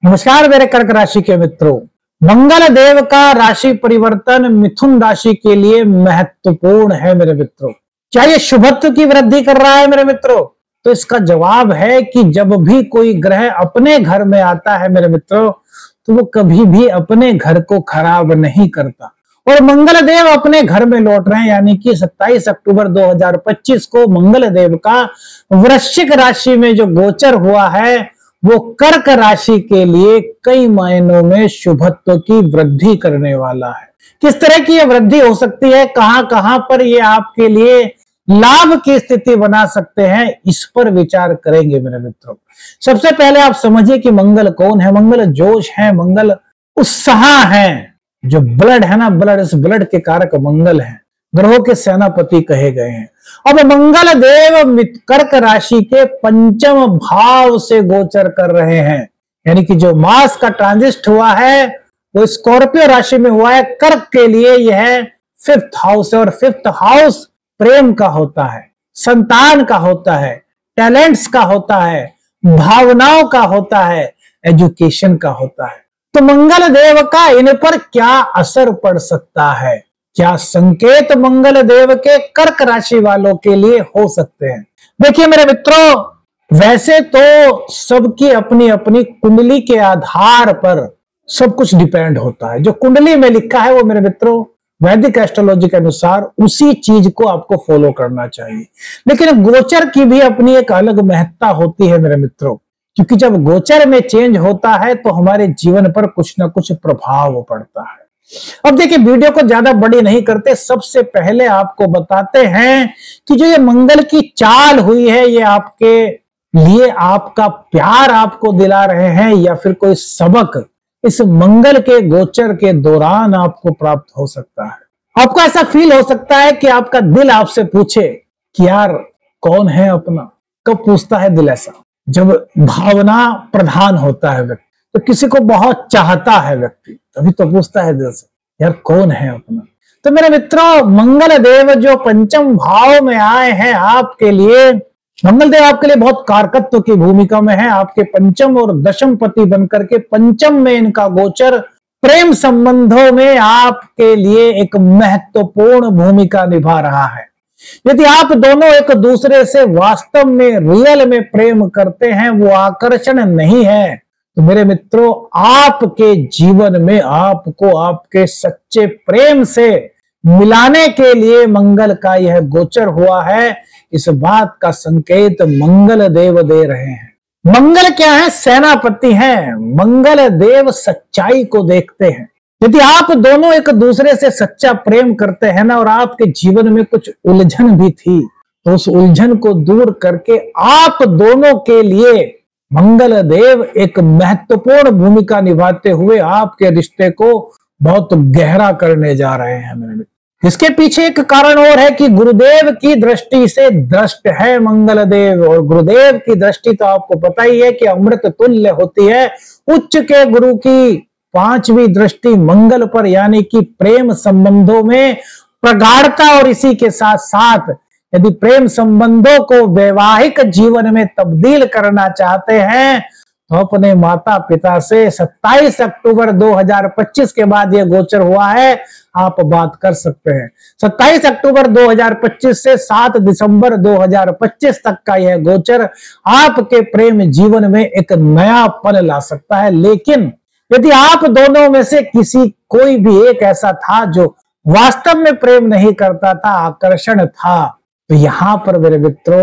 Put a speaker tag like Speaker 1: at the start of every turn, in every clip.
Speaker 1: नमस्कार मेरे कर्क राशि के मित्रों। मंगल देव का राशि परिवर्तन मिथुन राशि के लिए महत्वपूर्ण है मेरे मित्रों। क्या ये शुभत्व की वृद्धि कर रहा है मेरे मित्रों? तो इसका जवाब है कि जब भी कोई ग्रह अपने घर में आता है मेरे मित्रों, तो वो कभी भी अपने घर को खराब नहीं करता। और मंगल देव अपने घर में लौट रहे हैं, यानी कि 27 अक्टूबर 2025 को मंगल देव का वृश्चिक राशि में जो गोचर हुआ है वो कर्क राशि के लिए कई मायनों में शुभत्व की वृद्धि करने वाला है। किस तरह की यह वृद्धि हो सकती है, कहां कहां पर ये आपके लिए लाभ की स्थिति बना सकते हैं, इस पर विचार करेंगे मेरे मित्रों। सबसे पहले आप समझिए कि मंगल कौन है। मंगल जोश है, मंगल उत्साह है। जो ब्लड है ना, ब्लड, इस ब्लड के कारक मंगल है, ग्रहों के सेनापति कहे गए हैं। अब मंगल देव कर्क राशि के पंचम भाव से गोचर कर रहे हैं, यानी कि जो मास का ट्रांजिट हुआ है वो स्कॉर्पियो राशि में हुआ है। कर्क के लिए यह 5th हाउस है, और 5th हाउस प्रेम का होता है, संतान का होता है, टैलेंट्स का होता है, भावनाओं का होता है, एजुकेशन का होता है। तो मंगल देव का इन पर क्या असर पड़ सकता है, क्या संकेत मंगल देव के कर्क राशि वालों के लिए हो सकते हैं? देखिए मेरे मित्रों, वैसे तो सबकी अपनी अपनी कुंडली के आधार पर सब कुछ डिपेंड होता है। जो कुंडली में लिखा है वो मेरे मित्रों वैदिक एस्ट्रोलॉजी के अनुसार उसी चीज को आपको फॉलो करना चाहिए। लेकिन गोचर की भी अपनी एक अलग महत्ता होती है मेरे मित्रों, क्योंकि जब गोचर में चेंज होता है तो हमारे जीवन पर कुछ ना कुछ प्रभाव पड़ता है। अब देखिए, वीडियो को ज्यादा बड़ी नहीं करते, सबसे पहले आपको बताते हैं कि जो ये मंगल की चाल हुई है, ये आपके लिए आपका प्यार आपको दिला रहे हैं या फिर कोई सबक इस मंगल के गोचर के दौरान आपको प्राप्त हो सकता है। आपको ऐसा फील हो सकता है कि आपका दिल आपसे पूछे कि यार कौन है अपना। कब पूछता है दिल ऐसा? जब भावना प्रधान होता है व्यक्ति, तो किसी को बहुत चाहता है व्यक्ति, तभी तो पूछता है दिल से यार कौन है अपना। तो मेरे मित्रों, मंगल देव जो पंचम भाव में आए हैं आपके लिए, मंगल देव आपके लिए बहुत कारकत्व की भूमिका में है। आपके पंचम और दशम पति बनकर के पंचम में इनका गोचर प्रेम संबंधों में आपके लिए एक महत्वपूर्ण भूमिका निभा रहा है। यदि आप दोनों एक दूसरे से वास्तव में रियल में प्रेम करते हैं, वो आकर्षण नहीं है, तो मेरे मित्रों आपके जीवन में आपको आपके सच्चे प्रेम से मिलाने के लिए मंगल का यह गोचर हुआ है। इस बात का संकेत मंगल देव दे रहे हैं। मंगल क्या है? सेनापति हैं। मंगल देव सच्चाई को देखते हैं। यदि आप दोनों एक दूसरे से सच्चा प्रेम करते हैं ना, और आपके जीवन में कुछ उलझन भी थी, तो उस उलझन को दूर करके आप दोनों के लिए मंगल देव एक महत्वपूर्ण भूमिका निभाते हुए आपके रिश्ते को बहुत गहरा करने जा रहे हैं मेरे मित्र। इसके पीछे एक कारण और है कि गुरुदेव की दृष्टि से दृष्ट है मंगल देव, और गुरुदेव की दृष्टि तो आपको पता ही है कि अमृत तुल्य होती है। उच्च के गुरु की 5वीं दृष्टि मंगल पर, यानी कि प्रेम संबंधों में प्रगाढ़ता, और इसी के साथ साथ यदि प्रेम संबंधों को वैवाहिक जीवन में तब्दील करना चाहते हैं, तो अपने माता पिता से 27 अक्टूबर 2025 के बाद यह गोचर हुआ है, आप बात कर सकते हैं। 27 अक्टूबर 2025 से 7 दिसंबर 2025 तक का यह गोचर आपके प्रेम जीवन में एक नया पल ला सकता है। लेकिन यदि आप दोनों में से किसी कोई भी एक ऐसा था जो वास्तव में प्रेम नहीं करता था, आकर्षण था, तो यहां पर मेरे मित्रों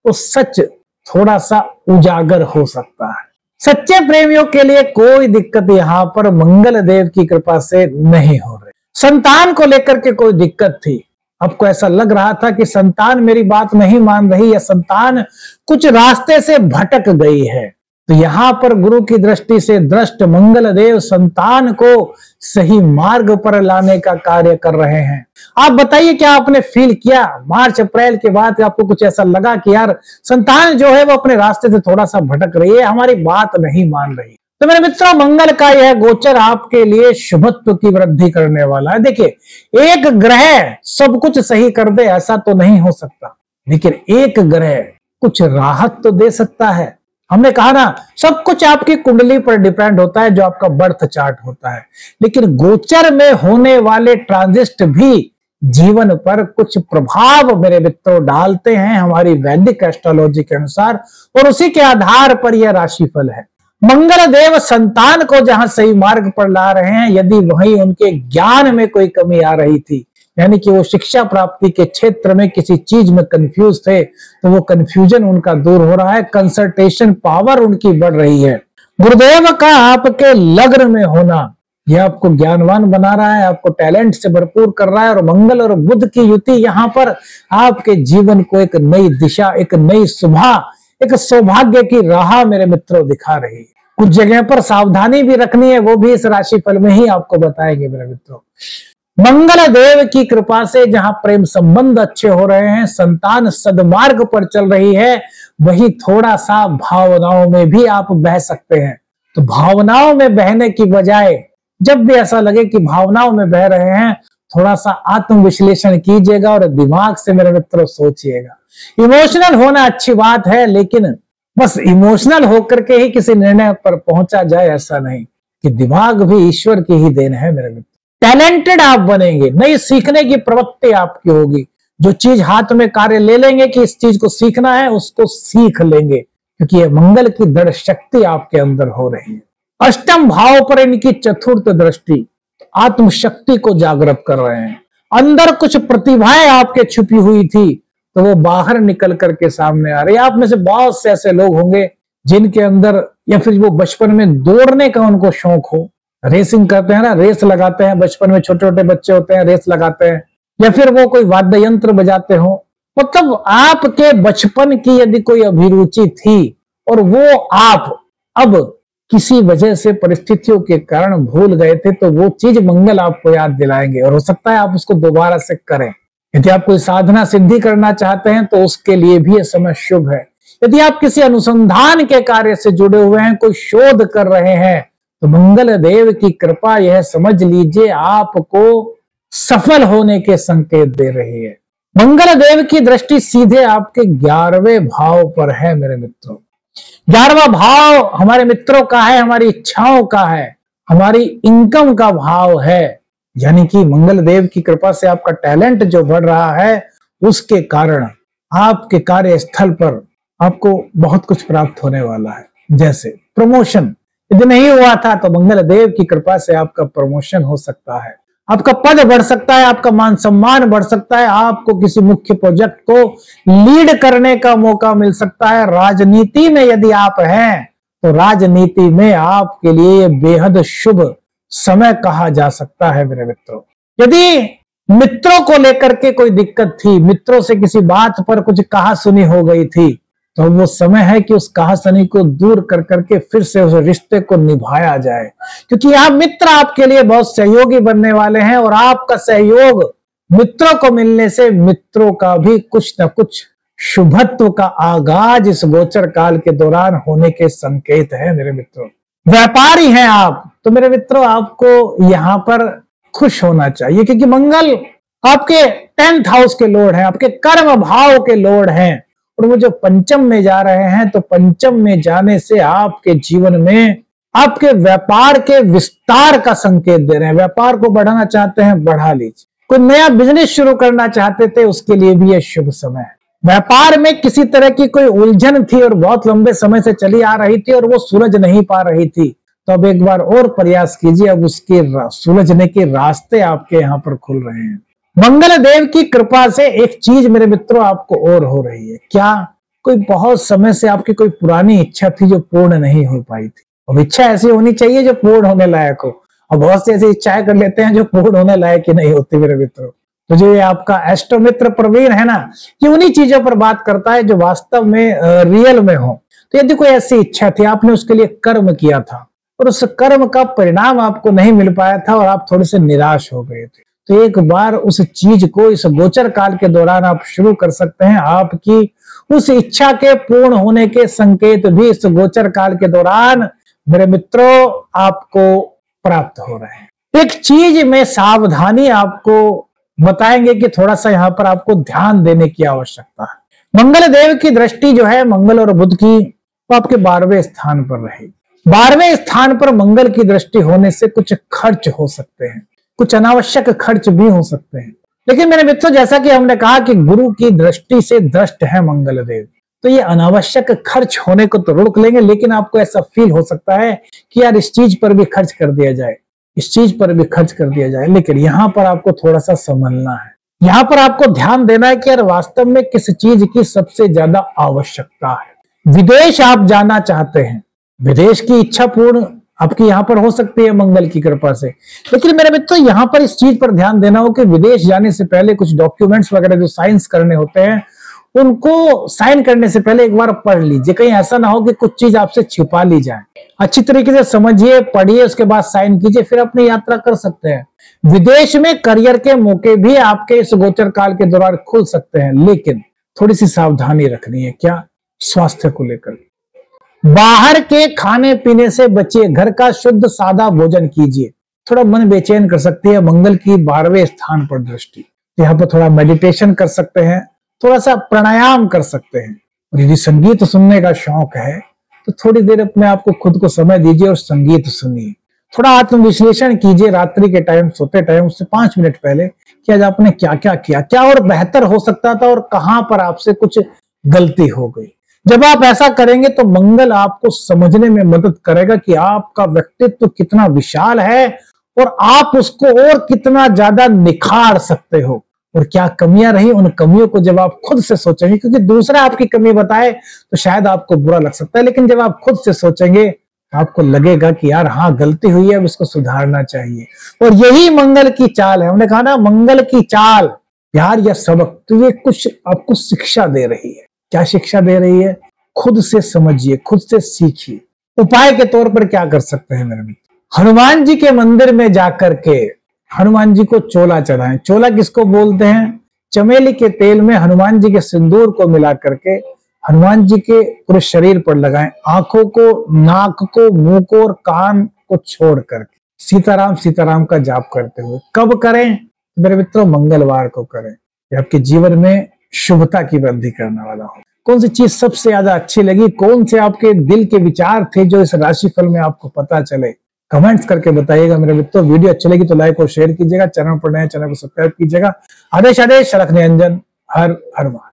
Speaker 1: वो सच थोड़ा सा उजागर हो सकता है। सच्चे प्रेमियों के लिए कोई दिक्कत यहां पर मंगल देव की कृपा से नहीं हो रही। संतान को लेकर के कोई दिक्कत थी, आपको ऐसा लग रहा था कि संतान मेरी बात नहीं मान रही, या संतान कुछ रास्ते से भटक गई है, तो यहां पर गुरु की दृष्टि से दृष्ट मंगल देव संतान को सही मार्ग पर लाने का कार्य कर रहे हैं। आप बताइए, क्या आपने फील किया मार्च अप्रैल के बाद आपको कुछ ऐसा लगा कि यार संतान जो है वो अपने रास्ते से थोड़ा सा भटक रही है, हमारी बात नहीं मान रही? तो मेरे मित्रों, मंगल का यह गोचर आपके लिए शुभत्व की वृद्धि करने वाला है। देखिए, एक ग्रह सब कुछ सही कर दे ऐसा तो नहीं हो सकता, लेकिन एक ग्रह कुछ राहत तो दे सकता है। हमने कहा ना, सब कुछ आपकी कुंडली पर डिपेंड होता है, जो आपका बर्थ चार्ट होता है, लेकिन गोचर में होने वाले ट्रांजिट भी जीवन पर कुछ प्रभाव मेरे मित्रों डालते हैं हमारी वैदिक एस्ट्रोलॉजी के अनुसार, और उसी के आधार पर यह राशिफल है। मंगल देव संतान को जहां सही मार्ग पर ला रहे हैं, यदि वहीं उनके ज्ञान में कोई कमी आ रही थी, यानी कि वो शिक्षा प्राप्ति के क्षेत्र में किसी चीज में कंफ्यूज थे, तो वो कंफ्यूजन उनका दूर हो रहा है, कंसंट्रेशन पावर उनकी बढ़ रही है। गुरुदेव का आपके लग्न में होना यह आपको ज्ञानवान बना रहा है, आपको टैलेंट से भरपूर कर रहा है, और मंगल और बुध की युति यहाँ पर आपके जीवन को एक नई दिशा, एक नई सुबह, एक सौभाग्य की राह मेरे मित्रों दिखा रही है। कुछ जगह पर सावधानी भी रखनी है, वो भी इस राशिफल में ही आपको बताएंगे मेरे मित्रों। मंगल देव की कृपा से जहां प्रेम संबंध अच्छे हो रहे हैं, संतान सदमार्ग पर चल रही है, वही थोड़ा सा भावनाओं में भी आप बह सकते हैं। तो भावनाओं में बहने की बजाय जब भी ऐसा लगे कि भावनाओं में बह रहे हैं, थोड़ा सा आत्मविश्लेषण कीजिएगा और दिमाग से मेरे मित्रों सोचिएगा। इमोशनल होना अच्छी बात है, लेकिन बस इमोशनल होकर के ही किसी निर्णय पर पहुंचा जाए ऐसा नहीं, कि दिमाग भी ईश्वर की ही देन है मेरे मित्र। टैलेंटेड आप बनेंगे, नई सीखने की प्रवृत्ति आपकी होगी, जो चीज हाथ में कार्य ले लेंगे कि इस चीज को सीखना है, उसको सीख लेंगे, क्योंकि ये मंगल की दृढ़ शक्ति आपके अंदर हो रही है। अष्टम भाव पर इनकी चतुर्थ दृष्टि आत्मशक्ति को जागृत कर रहे हैं। अंदर कुछ प्रतिभाएं आपके छुपी हुई थी, तो वो बाहर निकल करके सामने आ रही है। आप में से बहुत से ऐसे लोग होंगे जिनके अंदर, या फिर वो बचपन में दौड़ने का उनको शौक हो, रेसिंग करते हैं ना, रेस लगाते हैं, बचपन में छोटे छोटे बच्चे होते हैं रेस लगाते हैं, या फिर वो कोई वाद्य यंत्र बजाते हो। मतलब आपके बचपन की यदि कोई अभिरुचि थी और वो आप अब किसी वजह से परिस्थितियों के कारण भूल गए थे, तो वो चीज मंगल आपको याद दिलाएंगे, और हो सकता है आप उसको दोबारा से करें। यदि आप कोई साधना सिद्धि करना चाहते हैं तो उसके लिए भी यह समय शुभ है। यदि आप किसी अनुसंधान के कार्य से जुड़े हुए हैं, कोई शोध कर रहे हैं, तो मंगल देव की कृपा यह समझ लीजिए आपको सफल होने के संकेत दे रही है। मंगल देव की दृष्टि सीधे आपके 11वें भाव पर है मेरे मित्रों। 11वां भाव हमारे मित्रों का है, हमारी इच्छाओं का है, हमारी इनकम का भाव है, यानी कि मंगल देव की कृपा से आपका टैलेंट जो बढ़ रहा है, उसके कारण आपके कार्यस्थल पर आपको बहुत कुछ प्राप्त होने वाला है। जैसे प्रमोशन यदि नहीं हुआ था, तो मंगल देव की कृपा से आपका प्रमोशन हो सकता है, आपका पद बढ़ सकता है, आपका मान सम्मान बढ़ सकता है, आपको किसी मुख्य प्रोजेक्ट को लीड करने का मौका मिल सकता है। राजनीति में यदि आप हैं, तो राजनीति में आपके लिए बेहद शुभ समय कहा जा सकता है मेरे मित्रों। यदि मित्रों को लेकर के कोई दिक्कत थी, मित्रों से किसी बात पर कुछ कहा सुनी हो गई थी, तो वो समय है कि उस कहा सुनी को दूर कर करके फिर से उस रिश्ते को निभाया जाए, क्योंकि यहाँ मित्र आपके लिए बहुत सहयोगी बनने वाले हैं, और आपका सहयोग मित्रों को मिलने से मित्रों का भी कुछ न कुछ शुभत्व का आगाज इस गोचर काल के दौरान होने के संकेत है मेरे मित्रों। व्यापारी हैं आप, तो मेरे मित्रों आपको यहाँ पर खुश होना चाहिए, क्योंकि मंगल आपके 10th हाउस के लॉर्ड हैं, आपके कर्म भाव के लॉर्ड हैं, और वो जो पंचम में जा रहे हैं, तो पंचम में जाने से आपके जीवन में आपके व्यापार के विस्तार का संकेत दे रहे हैं। व्यापार को बढ़ाना चाहते हैं, बढ़ा लीजिए। कोई नया बिजनेस शुरू करना चाहते थे, उसके लिए भी यह शुभ समय है। व्यापार में किसी तरह की कोई उलझन थी और बहुत लंबे समय से चली आ रही थी और वो सुलझ नहीं पा रही थी, तो अब एक बार और प्रयास कीजिए, अब उसके सुलझने के रास्ते आपके यहाँ पर खुल रहे हैं। मंगल देव की कृपा से एक चीज मेरे मित्रों आपको और हो रही है। क्या? कोई बहुत समय से आपकी कोई पुरानी इच्छा थी जो पूर्ण नहीं हो पाई थी। अब इच्छा ऐसी होनी चाहिए जो पूर्ण होने लायक हो, और बहुत से ऐसी इच्छाएं कर लेते हैं जो पूर्ण होने लायक ही नहीं होती मेरे मित्रों। तो जो ये आपका एस्ट्रो मित्र प्रवीण है ना, कि उन्हीं चीजों पर बात करता है जो वास्तव में रियल में हो। तो यदि कोई ऐसी इच्छा थी, आपने उसके लिए कर्म किया था और उस कर्म का परिणाम आपको नहीं मिल पाया था और आप थोड़े से निराश हो गए थे, तो एक बार उस चीज को इस गोचर काल के दौरान आप शुरू कर सकते हैं। आपकी उस इच्छा के पूर्ण होने के संकेत भी इस गोचर काल के दौरान मेरे मित्रों आपको प्राप्त हो रहे हैं। एक चीज में सावधानी आपको बताएंगे कि थोड़ा सा यहाँ पर आपको ध्यान देने की आवश्यकता है। मंगल देव की दृष्टि जो है, मंगल और बुध की वो आपके 12वें स्थान पर रहेगी। 12वें स्थान पर मंगल की दृष्टि होने से कुछ खर्च हो सकते हैं, कुछ अनावश्यक खर्च भी हो सकते हैं। लेकिन मेरे मित्रों, जैसा कि हमने कहा कि गुरु की दृष्टि से दृष्ट है मंगल देव, तो ये अनावश्यक खर्च होने को तो रोक लेंगे, लेकिन आपको ऐसा फील हो सकता है कि यार इस चीज पर भी खर्च कर दिया जाए, इस चीज पर भी खर्च कर दिया जाए। लेकिन यहां पर आपको थोड़ा सा संभलना है, यहां पर आपको ध्यान देना है कि यार वास्तव में किस चीज की सबसे ज्यादा आवश्यकता है। विदेश आप जाना चाहते हैं, विदेश की इच्छा पूर्ण आपकी यहां पर हो सकती है मंगल की कृपा से, लेकिन मेरे मित्रों यहां पर इस चीज पर ध्यान देना हो कि विदेश जाने से पहले कुछ डॉक्यूमेंट्स वगैरह जो साइंस करने होते हैं, उनको साइन करने से पहले एक बार पढ़ लीजिए, कहीं ऐसा ना हो कि कुछ चीज आपसे छिपा ली जाए। अच्छी तरीके से समझिए, पढ़िए, उसके बाद साइन कीजिए, फिर अपनी यात्रा कर सकते हैं। विदेश में करियर के मौके भी आपके इस गोचर काल के दौरान खुल सकते हैं, लेकिन थोड़ी सी सावधानी रखनी है। क्या? स्वास्थ्य को लेकर। बाहर के खाने पीने से बचिए, घर का शुद्ध सादा भोजन कीजिए। थोड़ा मन बेचैन कर सकती है मंगल की 12वें स्थान पर दृष्टि। यहाँ पर थोड़ा मेडिटेशन कर सकते हैं, थोड़ा सा प्राणायाम कर सकते हैं। और यदि संगीत सुनने का शौक है तो थोड़ी देर अपने आप को खुद को समय दीजिए और संगीत सुनिए। थोड़ा आत्मविश्लेषण कीजिए रात्रि के टाइम, सोते टाइम, उससे 5 मिनट पहले कि आज आपने क्या क्या किया, क्या और बेहतर हो सकता था और कहां पर आपसे कुछ गलती हो गई। जब आप ऐसा करेंगे तो मंगल आपको समझने में मदद करेगा कि आपका व्यक्तित्व कितना विशाल है और आप उसको और कितना ज्यादा निखार सकते हो, और क्या कमियां रही उन कमियों को जब आप खुद से सोचेंगे, क्योंकि दूसरा आपकी कमी बताए तो शायद आपको बुरा लग सकता है, लेकिन जब आप खुद से सोचेंगे आपको लगेगा कि यार हाँ गलती हुई है, अब इसको सुधारना चाहिए। और यही मंगल की चाल है। हमने कहा ना मंगल की चाल, यार यह सबक, तो ये कुछ आपको शिक्षा दे रही है। क्या शिक्षा दे रही है? खुद से समझिए, खुद से सीखिए। उपाय के तौर पर क्या कर सकते हैं मेरे मित्र? हनुमान जी के मंदिर में जाकर के हनुमान जी को चोला चढ़ाएं। चोला किसको बोलते हैं? चमेली के तेल में हनुमान जी के सिंदूर को मिला करके हनुमान जी के पूरे शरीर पर लगाएं, आंखों को, नाक को, मुंह को और कान को छोड़ करके सीताराम सीताराम का जाप करते हुए। कब करें मेरे मित्रों? मंगलवार को करें। ये आपके जीवन में शुभता की वृद्धि करने वाला हो। कौन सी चीज सबसे ज्यादा अच्छी लगी, कौन से आपके दिल के विचार थे जो इस राशिफल में आपको पता चले, कमेंट्स करके बताइएगा मेरे मित्रों। वीडियो अच्छी लगी तो लाइक और शेयर कीजिएगा, चैनल पर नए चैनल को सब्सक्राइब कीजिएगा। आदेश आदेश, शरख निरंजन, हर हर महादेव।